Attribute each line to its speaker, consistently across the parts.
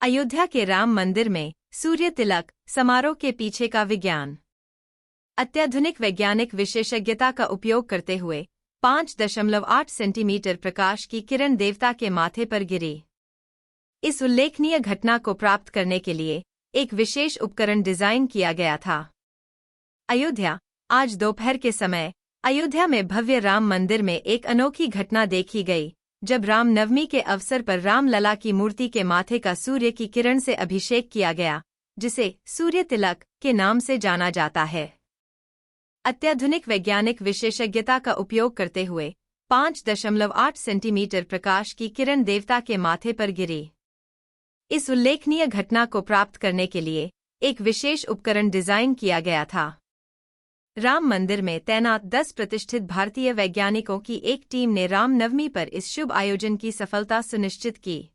Speaker 1: अयोध्या के राम मंदिर में सूर्य तिलक समारोह के पीछे का विज्ञान। अत्याधुनिक वैज्ञानिक विशेषज्ञता का उपयोग करते हुए 5.8 सेंटीमीटर प्रकाश की किरण देवता के माथे पर गिरी। इस उल्लेखनीय घटना को प्राप्त करने के लिए एक विशेष उपकरण डिजाइन किया गया था। अयोध्या। आज दोपहर के समय अयोध्या में भव्य राम मंदिर में एक अनोखी घटना देखी गई, जब रामनवमी के अवसर पर रामलला की मूर्ति के माथे का सूर्य की किरण से अभिषेक किया गया, जिसे सूर्य तिलक के नाम से जाना जाता है। अत्याधुनिक वैज्ञानिक विशेषज्ञता का उपयोग करते हुए 5.8 सेंटीमीटर प्रकाश की किरण देवता के माथे पर गिरी। इस उल्लेखनीय घटना को प्राप्त करने के लिए एक विशेष उपकरण डिजाइन किया गया था। राम मंदिर में तैनात 10 प्रतिष्ठित भारतीय वैज्ञानिकों की एक टीम ने रामनवमी पर इस शुभ आयोजन की सफलता सुनिश्चित की।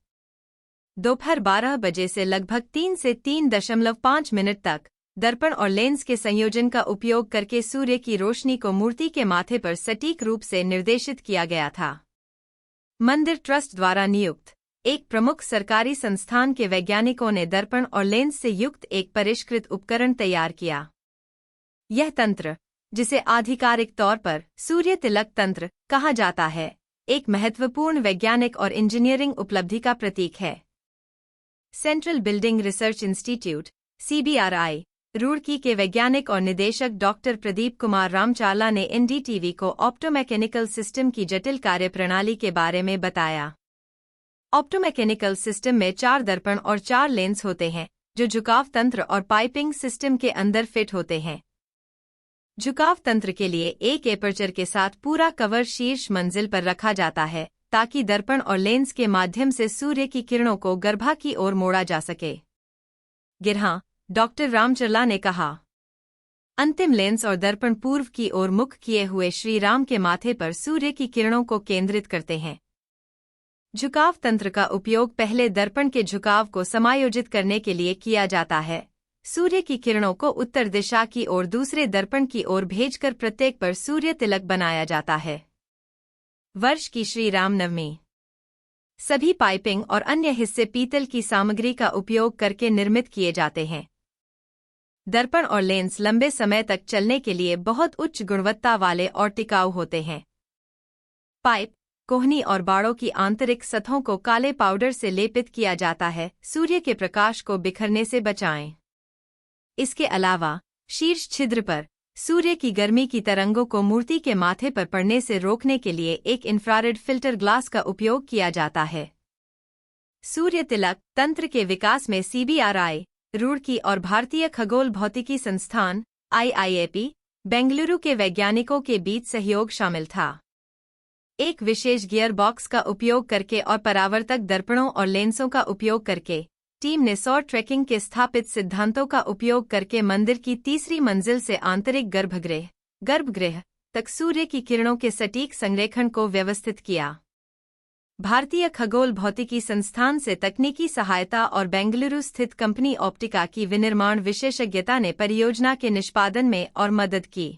Speaker 1: दोपहर 12 बजे से लगभग 3 से 3.5 मिनट तक दर्पण और लेंस के संयोजन का उपयोग करके सूर्य की रोशनी को मूर्ति के माथे पर सटीक रूप से निर्देशित किया गया था। मंदिर ट्रस्ट द्वारा नियुक्त एक प्रमुख सरकारी संस्थान के वैज्ञानिकों ने दर्पण और लेंस से युक्त एक परिष्कृत उपकरण तैयार किया। यह तंत्र, जिसे आधिकारिक तौर पर सूर्य तिलक तंत्र कहा जाता है, एक महत्वपूर्ण वैज्ञानिक और इंजीनियरिंग उपलब्धि का प्रतीक है। Central building research institute (CBRI) Roorkee के वैज्ञानिक और निदेशक डॉक्टर प्रदीप कुमार रामचाला ने NDTV को ऑप्टोमैकेनिकल सिस्टम की जटिल कार्यप्रणाली के बारे में बताया। ऑप्टोमैकेनिकल सिस्टम में 4 दर्पण और 4 लेंस होते हैं, जो झुकाव तंत्र और पाइपिंग सिस्टम के अंदर फिट होते हैं। झुकाव तंत्र के लिए एक एपर्चर के साथ पूरा कवर शीर्ष मंजिल पर रखा जाता है, ताकि दर्पण और लेंस के माध्यम से सूर्य की किरणों को गर्भा की ओर मोड़ा जा सके। गिरहा डॉक्टर रामचला ने कहा, अंतिम लेंस और दर्पण पूर्व की ओर मुख किए हुए श्री राम के माथे पर सूर्य की किरणों को केंद्रित करते हैं। झुकाव तंत्र का उपयोग पहले दर्पण के झुकाव को समायोजित करने के लिए किया जाता है। सूर्य की किरणों को उत्तर दिशा की ओर दूसरे दर्पण की ओर भेजकर प्रत्येक पर सूर्य तिलक बनाया जाता है। वर्ष की श्री रामनवमी। सभी पाइपिंग और अन्य हिस्से पीतल की सामग्री का उपयोग करके निर्मित किए जाते हैं। दर्पण और लेंस लंबे समय तक चलने के लिए बहुत उच्च गुणवत्ता वाले और टिकाऊ होते हैं। पाइप, कोहनी और बाड़ों की आंतरिक सतहों को काले पाउडर से लेपित किया जाता है, सूर्य के प्रकाश को बिखरने से बचाएं। इसके अलावा शीर्ष छिद्र पर सूर्य की गर्मी की तरंगों को मूर्ति के माथे पर पड़ने से रोकने के लिए एक इंफ्रारेड फिल्टर ग्लास का उपयोग किया जाता है। सूर्य तिलक तंत्र के विकास में CBRI रुड़की और भारतीय खगोल भौतिकी संस्थान IIAP बेंगलुरु के वैज्ञानिकों के बीच सहयोग शामिल था। एक विशेष गियर बॉक्स का उपयोग करके और परावर्तक दर्पणों और लेंसों का उपयोग करके टीम ने सौर ट्रैकिंग के स्थापित सिद्धांतों का उपयोग करके मंदिर की तीसरी मंजिल से आंतरिक गर्भगृह तक सूर्य की किरणों के सटीक संरेखण को व्यवस्थित किया। भारतीय खगोल भौतिकी संस्थान से तकनीकी सहायता और बेंगलुरु स्थित कंपनी ऑप्टिका की विनिर्माण विशेषज्ञता ने परियोजना के निष्पादन में और मदद की।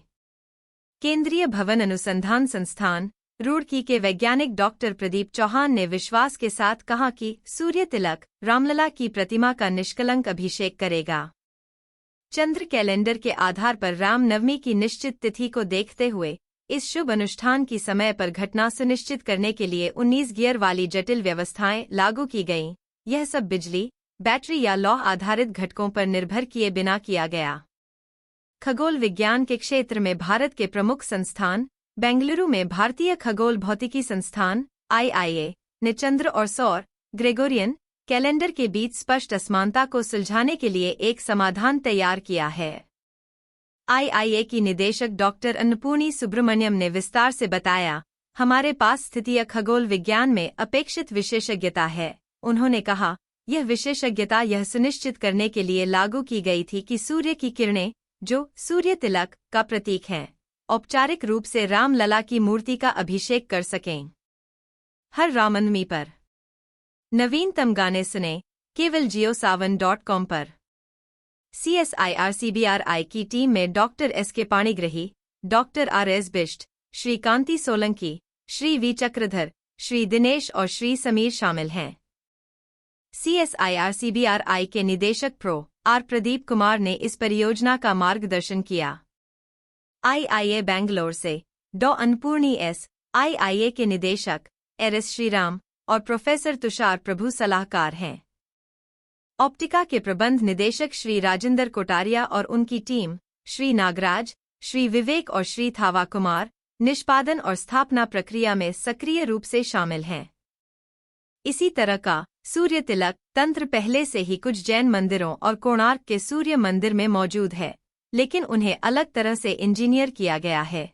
Speaker 1: केंद्रीय भवन अनुसंधान संस्थान रुड़की के वैज्ञानिक डॉक्टर प्रदीप चौहान ने विश्वास के साथ कहा कि सूर्य तिलक रामलला की प्रतिमा का निष्कलंक अभिषेक करेगा। चंद्र कैलेंडर के आधार पर रामनवमी की निश्चित तिथि को देखते हुए इस शुभ अनुष्ठान की समय पर घटना सुनिश्चित करने के लिए 19 गियर वाली जटिल व्यवस्थाएं लागू की गईं। यह सब बिजली, बैटरी या लौह आधारित घटकों पर निर्भर किए बिना किया गया। खगोल विज्ञान के क्षेत्र में भारत के प्रमुख संस्थान बेंगलुरु में भारतीय खगोल भौतिकी संस्थान IIA ने चंद्र और सौर ग्रेगोरियन कैलेंडर के बीच स्पष्ट असमानता को सुलझाने के लिए एक समाधान तैयार किया है। IIA की निदेशक डॉक्टर अन्नपूर्णी सुब्रमण्यम ने विस्तार से बताया, हमारे पास स्थितीय खगोल विज्ञान में अपेक्षित विशेषज्ञता है। उन्होंने कहा, यह विशेषज्ञता यह सुनिश्चित करने के लिए लागू की गई थी कि सूर्य की किरणें, जो सूर्य तिलक का प्रतीक हैं, औपचारिक रूप से रामलला की मूर्ति का अभिषेक कर सकें। हर रामनवमी पर नवीनतम गाने सुने केवल JioSavan.com पर। CSIR CBRI की टीम में doctor SK Panigrahi, doctor RS Bisht, Shri Kanti Solanki, Shri V Chakradhar, Shri Dinesh और श्री समीर शामिल हैं। CSIR-CBRI के निदेशक प्रो. आर. प्रदीप कुमार ने इस परियोजना का मार्गदर्शन किया। IIA बेंगलोर से डॉ. अन्नपूर्णी S. IIA के निदेशक RS श्रीराम और प्रोफेसर तुषार प्रभु सलाहकार हैं। ऑप्टिका के प्रबंध निदेशक श्री राजेंद्र कोटारिया और उनकी टीम, श्री नागराज, श्री विवेक और श्री थावा कुमार, निष्पादन और स्थापना प्रक्रिया में सक्रिय रूप से शामिल हैं। इसी तरह का सूर्य तिलक तंत्र पहले से ही कुछ जैन मंदिरों और कोणार्क के सूर्य मंदिर में मौजूद है, लेकिन उन्हें अलग तरह से इंजीनियर किया गया है।